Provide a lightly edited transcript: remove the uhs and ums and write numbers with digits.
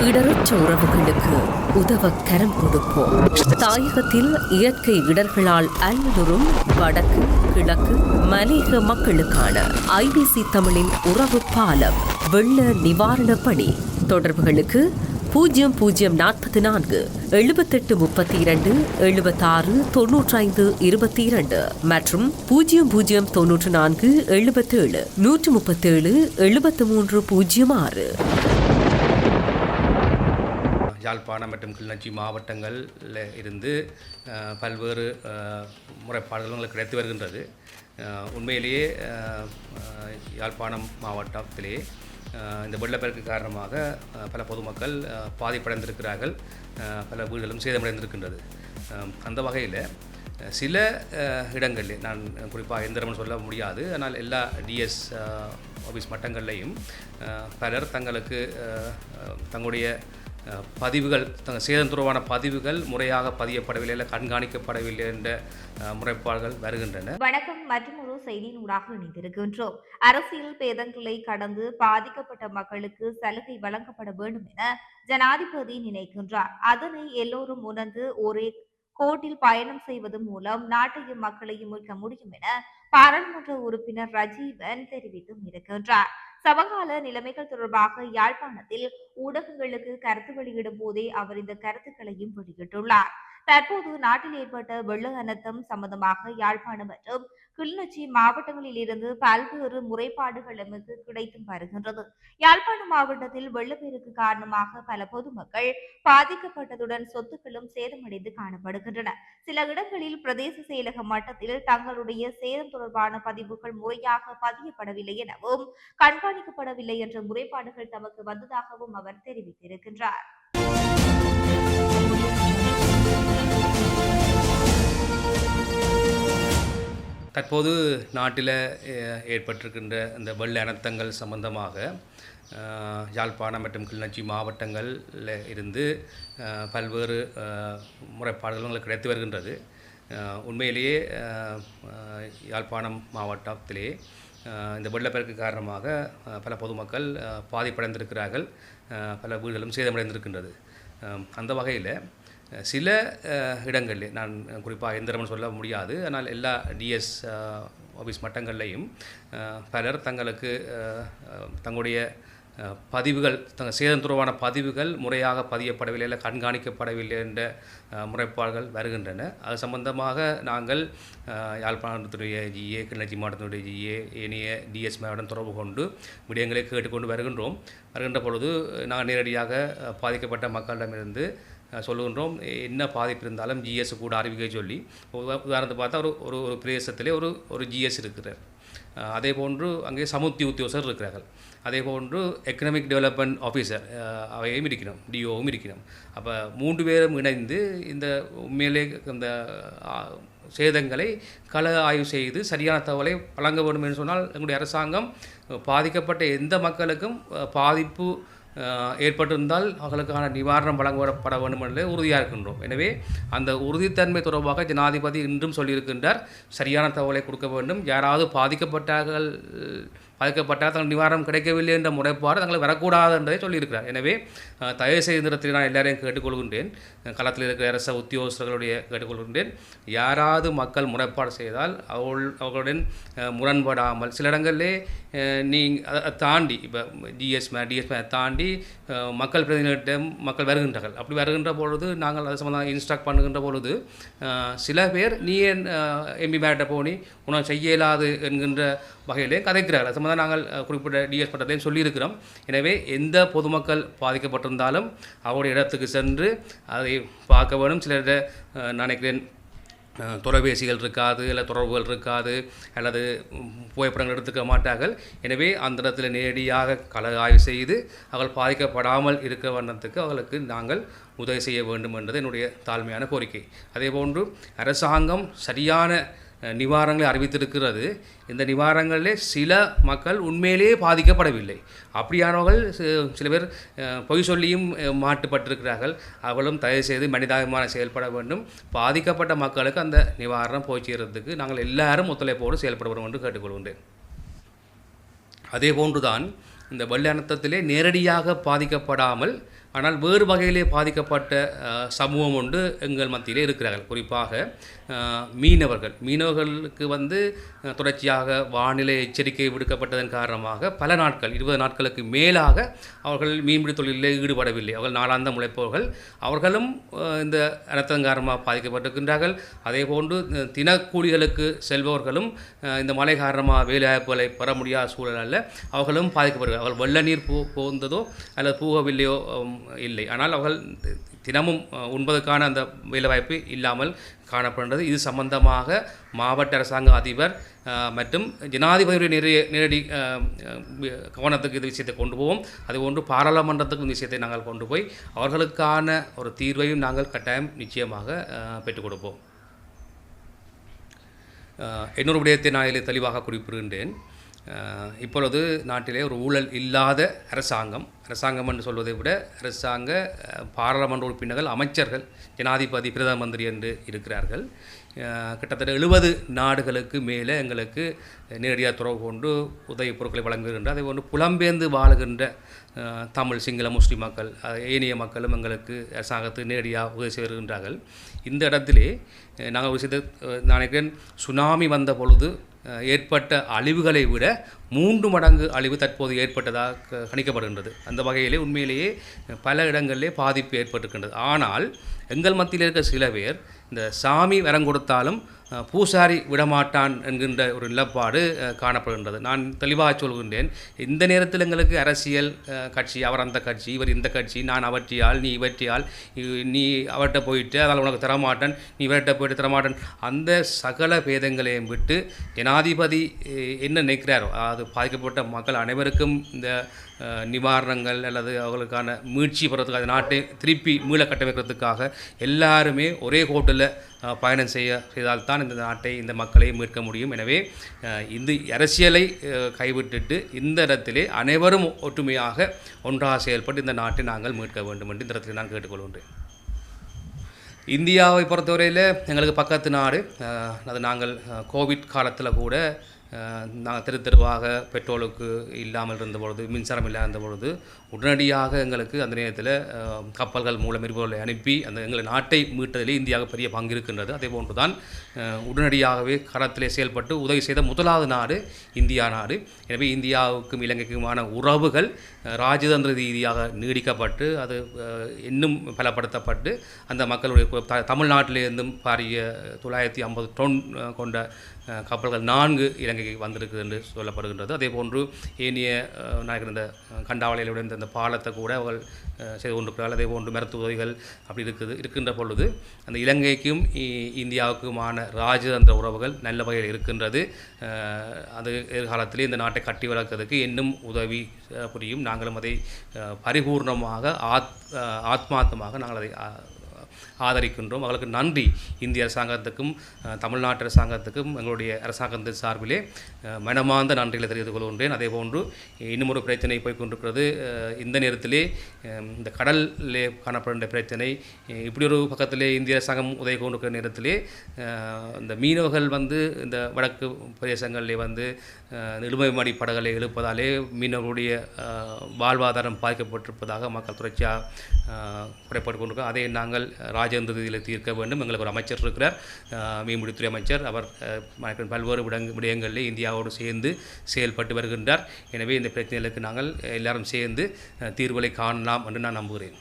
இடரற்ற உறவுகளுக்கு உதவ கரம் கொடுப்போம். தாயகத்தில் இயற்கை இடர்களால் அல்லலுறும் வடக்கு கிழக்கு மலையக மக்களுக்கான IBC தமிழின் உறவு பாலம் வெள்ள நிவாரண பணி. தொடர்புகளுக்கு 0044 7832 76 95 22 மற்றும் 0094 77 137 7306. யாழ்ப்பாணம் மற்றும் கிளிநொச்சி மாவட்டங்களில் இருந்து பல்வேறு முறைப்பாடுகள் கிடைத்து வருகின்றது. உண்மையிலேயே யாழ்ப்பாணம் மாவட்டத்திலே இந்த வெள்ளப்பெருக்கு காரணமாக பல பொதுமக்கள் பாதிப்படைந்திருக்கிறார்கள், பல வீடுகளும் சேதமடைந்திருக்கின்றது. அந்த வகையில் சில இடங்களில் நான் குறிப்பாக எந்த இடம்னு சொல்ல முடியாது, ஆனால் எல்லா டிஎஸ் ஆஃபீஸ் மட்டங்கள்லேயும் பலர் தங்களுக்கு தங்களுடைய பதிவுகள் சேதம் தொடர்பான பதிவுகள் முறையாக பதியப்படவில்லை, இல்லை கண்காணிக்கப்படவில்லை என்ற முறைப்பாடுகள் வருகின்றன. வணக்கம். மற்றும் ஒரு செய்தியினூடாக இணைந்திருக்கின்றோம். அரசியல் பேதங்களை கடந்து பாதிக்கப்பட்ட மக்களுக்கு சலுகை வழங்கப்பட வேண்டும் என ஜனாதிபதி நினைக்கின்றார். அதனை எல்லோரும் உணர்ந்து ஒரே கோட்டில் பயணம் செய்வது மூலம் நாட்டையும் மக்களையும் மீட்க முடியும் என பாராளுமன்ற உறுப்பினர் ரஜீவன் தெரிவித்தும் இருக்கின்றார். சமகால நிலைமைகள் தொடர்பாக யாழ்ப்பாணத்தில் ஊடகங்களுக்கு கருத்து வெளியிடும் போதே அவர் இந்த கருத்துக்களையும் வெளியிட்டுள்ளார். தற்போது நாட்டில் ஏற்பட்ட வெள்ள அனர்த்தம் சம்பந்தமாக யாழ்ப்பாணம் மற்றும் கிளிநொச்சி மாவட்டங்களில் இருந்து பல்வேறு முறைப்பாடுகள் எமக்கு கிடைத்தும் வருகின்றது. யாழ்ப்பாணம் மாவட்டத்தில் வெள்ளப்பெருக்கு காரணமாக பல பொதுமக்கள் பாதிக்கப்பட்டதுடன் சொத்துக்களும் சேதமடைந்து காணப்படுகின்றன. சில இடங்களில் பிரதேச செயலக மட்டத்தில் தங்களுடைய சேதம் தொடர்பான பதிவுகள் முறையாக பதியப்படவில்லை எனவும் கண்காணிக்கப்படவில்லை என்ற முறைப்பாடுகள் தமக்கு வந்ததாகவும் அவர் தெரிவித்திருக்கின்றார். தற்போது நாட்டில் ஏற்பட்டிருக்கின்ற இந்த வெள்ள அனர்த்தங்கள் சம்பந்தமாக யாழ்ப்பாணம் மற்றும் கிளிநொச்சி மாவட்டங்களில் இருந்து பல்வேறு முறைப்பாடுகள் கிடைத்து வருகின்றது. உண்மையிலேயே யாழ்ப்பாணம் மாவட்டத்திலே இந்த வெள்ளப்பெருக்கு காரணமாக பல பொதுமக்கள் பாதிப்படைந்திருக்கிறார்கள், பல வீடுகளும் சேதமடைந்திருக்கின்றது. அந்த வகையில் சில இடங்களில் நான் குறிப்பாக எந்த இடம்னு சொல்ல முடியாது, ஆனால் எல்லா டிஎஸ் ஆஃபீஸ் மட்டங்கள்லேயும் பலர் தங்களுக்கு தங்களுடைய பதிவுகள் சேதம் தொடர்பான பதிவுகள் முறையாக பதியப்படவில்லை, இல்லை கண்காணிக்கப்படவில்லை என்ற முறைப்பாடுகள் வருகின்றன. அது சம்பந்தமாக நாங்கள் யாழ்ப்பாணத்துடைய ஜிஏ, கிளிநொச்சி மாவட்டத்தினுடைய ஜிஏ, ஏனைய டிஎஸ் மாவட்டம் தொடர்பு கொண்டு விடயங்களை கேட்டுக்கொண்டு வருகின்ற பொழுது நாங்கள் நேரடியாக பாதிக்கப்பட்ட மக்களிடமிருந்து சொல்லுகின்றோம். என்ன பாதிப்பு இருந்தாலும் ஜிஎஸ் கூட அறிவிக்க சொல்லி, உதாரணத்தை பார்த்தா ஒரு பிரதேசத்திலே ஒரு ஜிஎஸ் இருக்கிறார், அதே போன்று அங்கே சமுத்தி உத்தியோகர் இருக்கிறார்கள், அதே போன்று எக்கனாமிக் டெவலப்மெண்ட் ஆஃபீஸர் அவையும் இருக்கணும், டிஓவும் இருக்கணும். அப்போ 3 பேரும் இணைந்து இந்த உண்மையிலே இந்த சேதங்களை கள ஆய்வு செய்து சரியான தகவலை வழங்க வேண்டும் என்று சொன்னால் எங்களுடைய அரசாங்கம் பாதிக்கப்பட்ட எந்த மக்களுக்கும் பாதிப்பு ஏற்பட்டிருந்தால் அவர்களுக்கான நிவாரணம் வழங்கப்பட வேண்டும் என்று உறுதியாக இருக்கின்றோம். எனவே அந்த உறுதித்தன்மை தொடர்பாக ஜனாதிபதி இன்றும் சொல்லியிருக்கின்றார், சரியான தகவலை கொடுக்க வேண்டும். யாராவது பாதிக்கப்பட்டால் தங்கள் நிவாரணம் கிடைக்கவில்லை என்ற முறைப்பாடு தங்களை வரக்கூடாது என்பதை சொல்லியிருக்கிறார். எனவே தயவு செய்த நேரத்தில் நான் எல்லாரையும் கேட்டுக்கொள்கின்றேன், களத்தில் இருக்கிற அரச உத்தியோகஸ்தர்களுடைய கேட்டுக்கொள்கின்றேன், யாராவது மக்கள் முறைப்பாடு செய்தால் அவர்களுடன் முரண்படாமல், சில இடங்களிலே அதை தாண்டி இப்போ டிஎஸ் தாண்டி மக்கள் பிரதிநிதிகளிடம் மக்கள் வருகின்றார்கள். அப்படி வருகின்ற பொழுது நாங்கள் அது சம்பந்தமாக இன்ஸ்ட்ரக்ட் பண்ணுகின்ற பொழுது சில பேர் நீ ஏன் எம்பி மேட்ட போனி உனக்கு செய்ய இயலாது என்கின்ற வகையிலே கதைக்கிறார்கள். அது சம்பந்தமாக நாங்கள் குறிப்பிட்ட டிஎஸ் பட்டத்தையும் சொல்லியிருக்கிறோம். எனவே எந்த பொதுமக்கள் பாதிக்கப்பட்டிருந்தாலும் அவருடைய இடத்துக்கு சென்று அதை பார்க்க வேணும். சிலர் நினைக்கிறேன் தொலைபேசிகள் இருக்காது, இல்லை தொடர்புகள் இருக்காது, அல்லது புகைப்படங்கள் எடுத்துக்க மாட்டார்கள். எனவே அந்த இடத்துல நேரடியாக கள ஆய்வு செய்து அவர்கள் பாதிக்கப்படாமல் இருக்க வண்ணத்துக்கு அவர்களுக்கு நாங்கள் உதவி செய்ய வேண்டும் என்பது என்னுடைய தாழ்மையான கோரிக்கை. அதேபோன்று அரசாங்கம் சரியான நிவாரணங்களை அறிவித்திருக்கிறது. இந்த நிவாரணங்களிலே சில மக்கள் உண்மையிலேயே பாதிக்கப்படவில்லை. அப்படியானவர்கள் சில பேர் பொய் சொல்லியும் மாட்டுப்பட்டிருக்கிறார்கள். அவர்களும் தயவு செய்து மனிதாபிமான செயல்பட வேண்டும். பாதிக்கப்பட்ட மக்களுக்கு அந்த நிவாரணம் போய் சேர்றதுக்கு நாங்கள் எல்லாரும் ஒத்துழைப்போடு செயல்பட வேண்டும் என்று கேட்டுக்கொள்கின்றேன். அதே போன்றுதான் இந்த வெள்ள அனர்த்தத்திலே நேரடியாக பாதிக்கப்படாமல் ஆனால் வேறு வகையிலே பாதிக்கப்பட்ட சமூகம் ஒன்று எங்கள் மத்தியிலே இருக்கிறார்கள். குறிப்பாக மீனவர்களுக்கு வந்து தொடர்ச்சியாக வானிலை எச்சரிக்கை விடுக்கப்பட்டதன் காரணமாக பல நாட்கள் 20 நாட்களுக்கு மேலாக அவர்கள் மீன்பிடி தொழிலில் ஈடுபடவில்லை. அவர்கள் நாளாந்தம் உழைப்பவர்கள். அவர்களும் இந்த அனர்த்தம் காரணமாக பாதிக்கப்பட்டிருக்கின்றார்கள். அதேபோன்று தினக்கூலிகளுக்கு செல்பவர்களும் இந்த மழை காரணமாக வேலைவாய்ப்புகளை பெற முடியாத சூழலில் அவர்களும் பாதிக்கப்படுகிறார்கள். அவர்கள் வெள்ள நீர் போந்ததோ அல்லது போகவில்லையோ இல்லை. ஆனால் அவர்கள் தினமும் உண்பதற்கான அந்த வேலைவாய்ப்பு இல்லாமல் காணப்படுகிறது. இது சம்பந்தமாக மாவட்ட அரசாங்க அதிபர் மற்றும் ஜனாதிபதியுடைய நேரடி கவனத்துக்கு இது விஷயத்தை கொண்டு போவோம். அதுபோன்று பாராளுமன்றத்துக்கு இந்த விஷயத்தை நாங்கள் கொண்டு போய் அவர்களுக்கான ஒரு தீர்வையும் நாங்கள் கட்டாயம் நிச்சயமாக பெற்றுக் கொடுப்போம். இன்னொரு விடயத்தை நான் இதில் தெளிவாக குறிப்பிடுகின்றேன். இப்பொழுது நாட்டிலே ஒரு ஊழல் இல்லாத அரசாங்கம் என்று சொல்வதை விட அரசாங்க பாராளுமன்ற உறுப்பினர்கள், அமைச்சர்கள், ஜனாதிபதி, பிரதம மந்திரி என்று இருக்கிறார்கள். கிட்டத்தட்ட 70 நாடுகளுக்கு மேலே எங்களுக்கு நேரடியாக தொடர்பு கொண்டு உதவிப் பொருட்களை வழங்குகின்ற, அதே போன்று புலம்பெயர்ந்து வாழுகின்ற தமிழ், சிங்கள, முஸ்லிம் மக்கள், ஏனைய மக்களும் எங்களுக்கு அரசாங்கத்துக்கு நேரடியாக உதவி செய்கின்றார்கள். இந்த இடத்திலே நாங்கள் ஒரு விஷயத்தை நினைக்கிறேன், சுனாமி வந்த பொழுது ஏற்பட்ட அழிவுகளை விட 3 மடங்கு அழிவு தற்போது ஏற்பட்டதாக கணிக்கப்படுகின்றது. அந்த வகையிலே உண்மையிலேயே பல இடங்களிலே பாதிப்பு ஏற்பட்டிருக்கின்றது. ஆனால் எங்கள் மத்தியில் இருக்க சில பேர் இந்த சாமி வரம் கொடுத்தாலும் பூசாரி விடமாட்டான் என்கின்ற ஒரு நிலப்பாடு காணப்படுகின்றது. நான் தெளிவாக சொல்கின்றேன், இந்த நேரத்தில் எங்களுக்கு அரசியல் கட்சி, அவர் அந்த கட்சி, இவர் இந்த கட்சி, நான் அவற்றியால், நீ இவற்றியால், நீ அவர்கிட்ட போயிட்டு அதனால் உனக்கு தரமாட்டேன், நீ இவர்கிட்ட போயிட்டு தரமாட்டேன், அந்த சகல பேதங்களையும் விட்டு ஜனாதிபதி என்ன நினைக்கிறாரோ, அது பாதிக்கப்பட்ட மக்கள் அனைவருக்கும் இந்த நிவாரணங்கள் அல்லது அவர்களுக்கான மீட்சி பெறத்துக்கு, அந்த நாட்டை திருப்பி மீள கட்டமைக்கிறதுக்காக எல்லாருமே ஒரே கோட்டில் பயணம் செய்தால்தான் இந்த நாட்டை, இந்த மக்களை மீட்க முடியும். எனவே இந்த அரசியலை கைவிட்டுட்டு இந்த இடத்திலே அனைவரும் ஒற்றுமையாக ஒன்றாக செயல்பட்டு இந்த நாட்டை நாங்கள் மீட்க வேண்டும் என்று இந்த இடத்தில் நான் கேட்டுக்கொள்கின்றேன். இந்தியாவை பொறுத்தவரையில் எங்களுக்கு பக்கத்து நாடு, அது நாங்கள் கோவிட் காலத்தில் கூட நாங்கள் தெருவாக பெட்ரோலுக்கு இல்லாமல் இருந்தபொழுது, மின்சாரம் இல்லாத பொழுது உடனடியாக எங்களுக்கு அந்த நேரத்தில் கப்பல்கள் மூலம் எரிபொருளை அனுப்பி அந்த எங்கள் நாட்டை மீட்டதிலே இந்தியாவுக்கு பெரிய பங்கு இருக்கின்றது. அதே போன்று தான் உடனடியாகவே களத்திலே செயல்பட்டு உதவி செய்த முதலாவது நாடு இந்தியா நாடு. எனவே இந்தியாவுக்கும் இலங்கைக்குமான உறவுகள் ராஜதந்திர ரீதியாக நீடிக்கப்பட்டு அது இன்னும் பலப்படுத்தப்பட்டு அந்த மக்களுடைய தமிழ்நாட்டிலிருந்தும் பாரிய 950 டன் கொண்ட கப்பல்கள் 4 இலங்கைக்கு வந்திருக்கு என்று சொல்லப்படுகின்றது. அதே போன்று ஏனைய நாயகர் இந்த கண்டாவளையிலுடன் இந்த பாலத்தை கூட அவர்கள் செய்து கொண்டிருக்கிறார்கள். அதே போன்று மருத்துவ உதவிகள் அப்படி இருக்கின்ற பொழுது அந்த இலங்கைக்கும் இந்தியாவுக்குமான ராஜதந்திர உறவுகள் நல்ல வகையில் இருக்கின்றது. அது எதிர்காலத்திலே இந்த நாட்டை கட்டி வளர்க்கிறதுக்கு இன்னும் உதவி புரியும். நாங்களும் அதை பரிபூர்ணமாக ஆத்மார்த்தமாக நாங்கள் அதை ஆதரிக்கின்றோம். அவர்களுக்கு நன்றி. இந்திய அரசாங்கத்துக்கும் தமிழ்நாட்டு அரசாங்கத்துக்கும் எங்களுடைய அரசாங்கத்தின் சார்பிலே மனமார்ந்த நன்றிகளை தெரிவித்துக் கொள்கின்றேன். அதே போன்று இன்னும் ஒரு பிரச்சனை போய்கொண்டிருக்கிறது. இந்த நேரத்திலே இந்த கடலிலே காணப்படுகின்ற பிரச்சனை, இப்படி ஒரு பக்கத்திலே இந்திய அரசாங்கம் உதவி கொண்டிருக்கிற நேரத்திலே இந்த மீனவர்கள் வந்து இந்த வடக்கு பிரதேசங்களிலே வந்து நிலுவைமடி படகளை எழுப்பதாலே மீனவர்களுடைய வாழ்வாதாரம் பாதிக்கப்பட்டிருப்பதாக மக்கள் தொடர்ச்சியாக குறைப்பட்டு கொண்டிருக்கிறோம். அதை நாங்கள் ராஜேந்திர ரீதியில் தீர்க்க வேண்டும். எங்களுக்கு ஒரு அமைச்சர் இருக்கிறார், மீன்பிடித்துறை அமைச்சர். அவர் பல்வேறு விடயங்களில் இந்தியாவோடு சேர்ந்து செயல்பட்டு வருகின்றார். எனவே இந்த பிரச்சனைகளுக்கு நாங்கள் எல்லாரும் சேர்ந்து தீர்வுகளை காணலாம் என்று நான் நம்புகிறேன்.